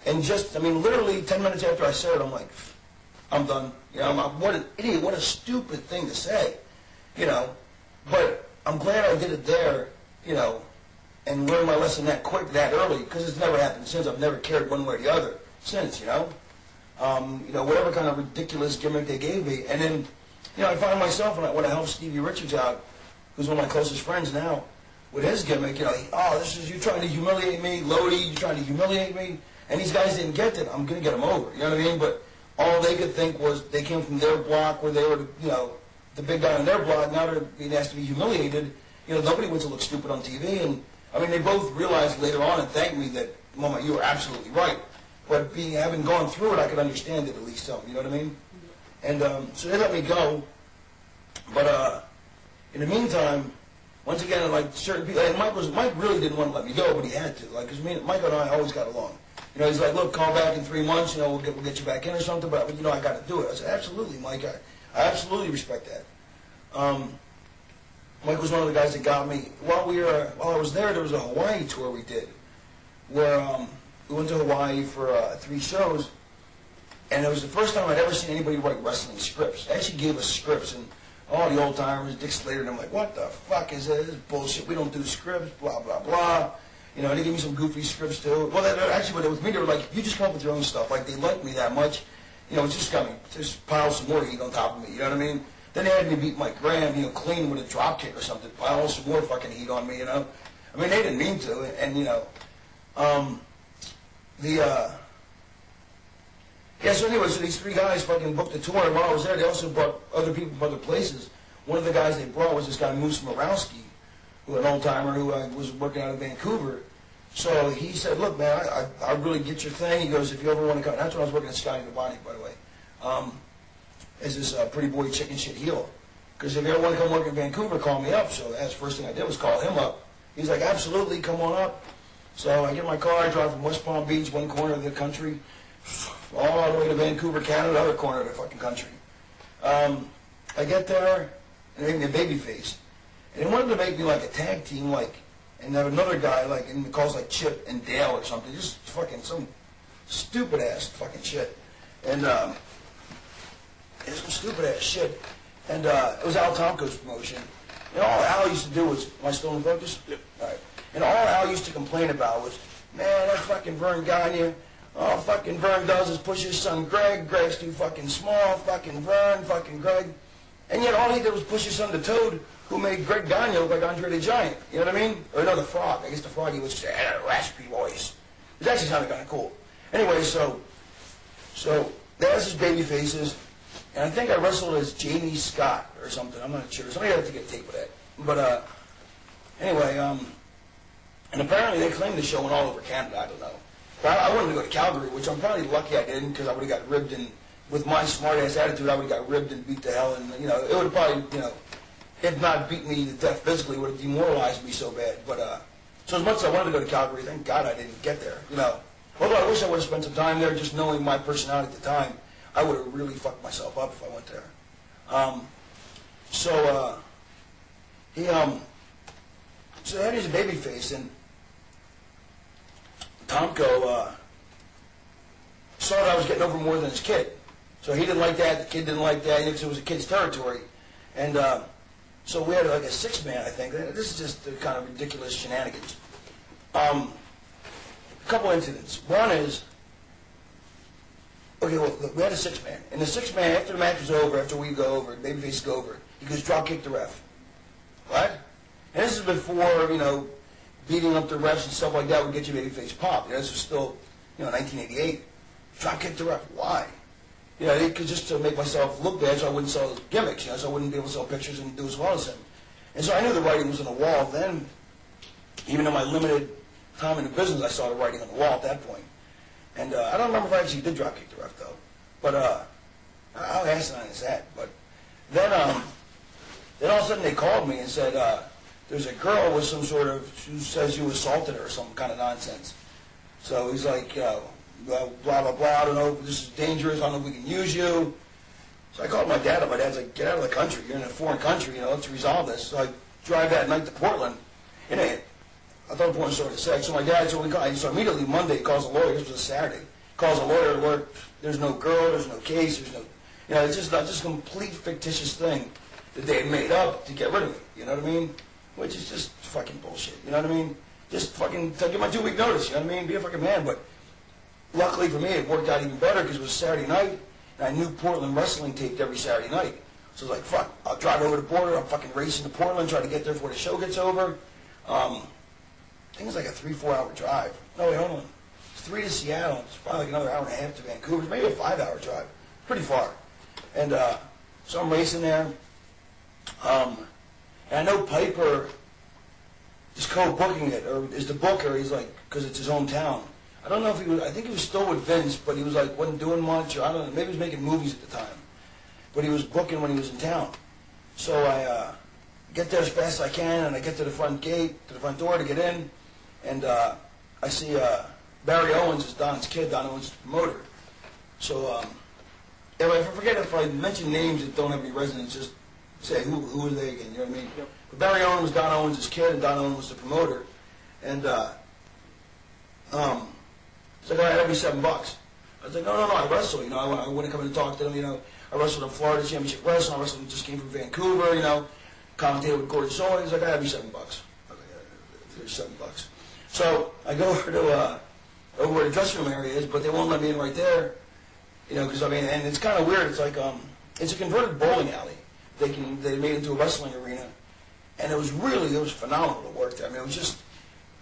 And just, I mean, literally 10 minutes after I said it, I'm like, I'm done. You know, what an idiot, what a stupid thing to say, you know. But I'm glad I did it there, you know, and learned my lesson that quick, that early, because it's never happened since. I've never cared one way or the other since, you know. You know, whatever kind of ridiculous gimmick they gave me. And then, you know, I find myself when I help Stevie Richards out, who's one of my closest friends now, with his gimmick, you know, you trying to humiliate me, Lodi, you trying to humiliate me. And these guys didn't get that. I'm going to get them over. You know what I mean? But all they could think was they came from their block where they were, you know, the big guy on their block. Now they're being asked to be humiliated. You know, nobody wants to look stupid on TV. And, I mean, they both realized later on and thanked me that, Mama, you were absolutely right. But having gone through it, I could understand it at least some. You know what I mean? And so they let me go. But in the meantime, once again, like certain people, and Mike really didn't want to let me go, but he had to. Like, because Mike and I always got along. You know, he's like, look, call back in 3 months, you know, we'll get you back in or something, but, you know, I got to do it. I said, absolutely, Mike, I absolutely respect that. Mike was one of the guys that got me. While I was there was a Hawaii tour we did, where we went to Hawaii for 3 shows, and it was the first time I'd ever seen anybody write wrestling scripts. They actually gave us scripts, and all the old timers, Dick Slater, and I'm like, what the fuck is this? This is bullshit. We don't do scripts, blah, blah, blah. You know, they gave me some goofy scripts too. Well, actually, with me, they were like, you just come up with your own stuff. Like, they liked me that much. You know, just pile some more heat on top of me. You know what I mean? Then they had me beat Mike Graham, you know, clean with a drop kick or something. Pile some more fucking heat on me, you know? I mean, they didn't mean to. And you know, yeah, so anyway, so these 3 guys fucking booked the tour. And while I was there, they also brought other people from other places. One of the guys they brought was this guy, Moose Morowski, who an old-timer who was working out of Vancouver. So he said, look, man, I really get your thing. He goes, if you ever want to come, that's when I was working at Scotty Nabani, by the way, as this pretty boy chicken shit heel. Because if you ever want to come work in Vancouver, call me up. So that's the first thing I did was call him up. He's like, absolutely, come on up. So I get in my car, I drive from West Palm Beach, one corner of the country, all the way to Vancouver, Canada, other corner of the fucking country. I get there, and they make me a baby face. And they wanted to make me like a tag team, like, and have another guy, like, and it calls like Chip and Dale or something, just fucking some stupid ass fucking shit. And it's some stupid ass shit. And it was Al Tomko's promotion. And all Al used to do was, am I still in focus? Yep. All right. And all Al used to complain about was, man, that fucking Vern Gagne, all fucking Vern does is push his son Greg. Greg's too fucking small, fucking Vern, fucking Greg. And yet all he did was push his son to Toad, who made Greg Gagne look like Andre the Giant. You know what I mean? Or no, the Frog. I guess the Frog, he was just had a raspy voice. It actually sounded kind of cool. Anyway, so there's his baby faces. And I think I wrestled as Jamie Scott or something. I'm not sure. Somebody had to get a tape of that. But anyway, and apparently they claimed the show went all over Canada. I don't know. But I wanted to go to Calgary, which I'm probably lucky I didn't, because I would have got ribbed, and with my smart-ass attitude, I would have got ribbed and beat to hell. And, you know, it would have probably, you know, if not beat me to death physically, it would have demoralized me so bad. But so as much as I wanted to go to Calgary, thank God I didn't get there, you know. Although I wish I would have spent some time there, just knowing my personality at the time, I would have really fucked myself up if I went there. So that is a baby face, and Tomko saw that I was getting over more than his kid. So he didn't like that, the kid didn't like that, because it was a kid's territory. And so we had like a 6-man, I think. This is just the kind of ridiculous shenanigans. A couple incidents. One is, okay, well, we had a 6-man. And the 6-man, after the match was over, after we go over, babyface go over, he goes, drop kick the ref. What? And this is before, you know, beating up the refs and stuff like that would get you babyface pop. You know, this was still, you know, 1988. Drop kick the ref. Why? You know, it could just to make myself look bad so I wouldn't sell gimmicks, you know, so I wouldn't be able to sell pictures and do as well as him. And so I knew the writing was on the wall then. Even in my limited time in the business, I saw the writing on the wall at that point. And I don't remember if I actually did drop kick the ref, though. But how asinine is that? But then all of a sudden they called me and said, there's a girl with some sort of, who says you assaulted her or some kind of nonsense. So he's like, blah, blah, blah, I don't know, this is dangerous, I don't know if we can use you. So I called my dad up. My dad's like, get out of the country. You're in a foreign country, you know, let's resolve this. So I drive that night to Portland. And I thought Portland started at 6. So my dad, so immediately Monday, he calls the lawyer. This was a Saturday. calls a lawyer, alert, there's no girl, there's no case, there's no, you know, it's just a complete fictitious thing that they had made up to get rid of me, you know what I mean? Which is just fucking bullshit, you know what I mean? Just fucking give my 2-week notice, you know what I mean? Be a fucking man, but luckily for me, it worked out even better because it was Saturday night, and I knew Portland wrestling taped every Saturday night. So I was like, fuck, I'll drive over the border, I'm fucking racing to Portland, try to get there before the show gets over. I think it's like a 3-4 hour drive. No, wait, hold on. It's 3 to Seattle, it's probably like another hour and a half to Vancouver, maybe a 5-hour drive. Pretty far. And so I'm racing there. And I know Piper is co-booking it, or is the booker. He's like, because it's his hometown. I don't know if he was, I think he was still with Vince, but he was like, wasn't doing much, or I don't know, maybe he was making movies at the time. But he was booking when he was in town. So I get there as fast as I can, and I get to the front gate, to the front door to get in, and I see Barry Owens is Don's kid. Don Owens is the promoter. So if I forget, if I mention names that don't have any resonance, just say who are they again, you know what I mean? Yep. But Barry Owens was Don Owens' kid, and Don Owens was the promoter. And he's like, all right, that'll be $7. I was like, no, I wrestle, you know, I want to come in and talk to them, you know. I wrestled in Florida Championship Wrestling, I wrestled, just came from Vancouver, you know, commentated with Gordon Solie. He's like, that'll be $7. I was like, there's $7. So I go over where the dressing room area is, but they won't let me in right there, you know, because I mean, and it's kind of weird. It's like it's a converted bowling alley. They made it into a wrestling arena, and it was phenomenal to work there. I mean, it was just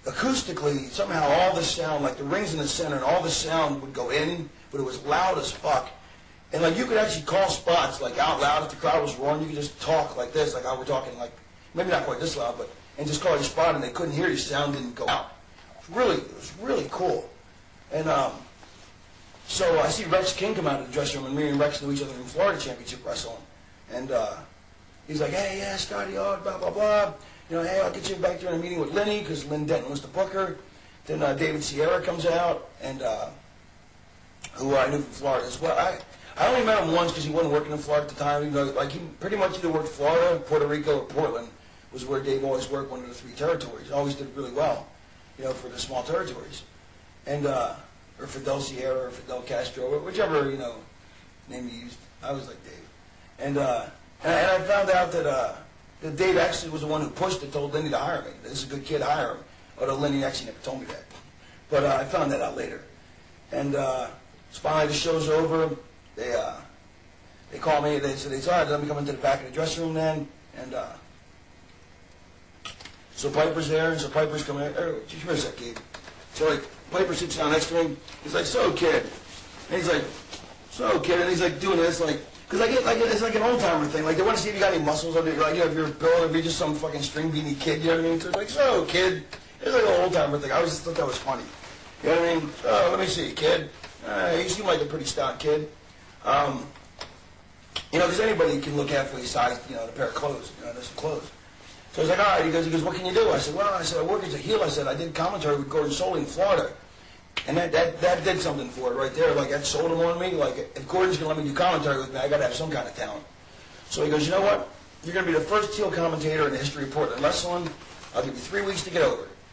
acoustically somehow all the sound, like the rings in the center, and all the sound would go in, but it was loud as fuck. And like you could actually call spots like out loud if the crowd was roaring. You could just talk like this, like how we're talking, like maybe not quite this loud, but and just call your spot, and they couldn't hear you. Sound didn't go out. It was really cool. And so I see Rex King come out of the dressing room, and me and Rex knew each other from Florida Championship Wrestling. And he's like, hey, yeah, Scotty, blah, blah, blah. You know, hey, I'll get you back there in a meeting with Lenny, because Lynn Denton was the booker. Then David Sierra comes out, and who I knew from Florida as well. I only met him once because he wasn't working in Florida at the time. You know, like he pretty much either worked Florida, Puerto Rico, or Portland was where Dave always worked, one of the 3 territories. Always did really well, you know, for the small territories. And or Fidel Sierra or Fidel Castro, whichever, you know, name you used. I was like Dave. And I found out that Dave actually was the one who pushed it, told Lenny to hire me. This is a good kid, hire him. Although Lenny actually never told me that. But I found that out later. And finally the show's over. They called me. They said, all right, let me come into the back of the dressing room then. And so Piper's there, and so Piper's coming in. Where's that kid? So like Piper sits down next to me. He's like, so kid. And he's like, so kid. And he's like doing this, like, because it's like an old timer thing. Like they want to see if you got any muscles under. Like, you know, if you're Bill, it'd be just some fucking string beanie kid. You know what I mean? So it's like, so kid. It's like an old timer thing. I always thought that was funny. You know what I mean? Oh, let me see, kid. You seem like a pretty stout kid. You know, because anybody can look halfway sized, you know, in a pair of clothes. You know, there's some clothes. So he's like, all right. He goes, what can you do? I said, well, I work as a heel. I said, I did commentary with Gordon Solie in Florida. And that did something for it right there. Like, that sold him on me. Like, if Gordon's going to let me do commentary with me, I got to have some kind of talent. So he goes, you know what? You're going to be the first heel commentator in the history of Portland wrestling. I'll give you 3 weeks to get over it.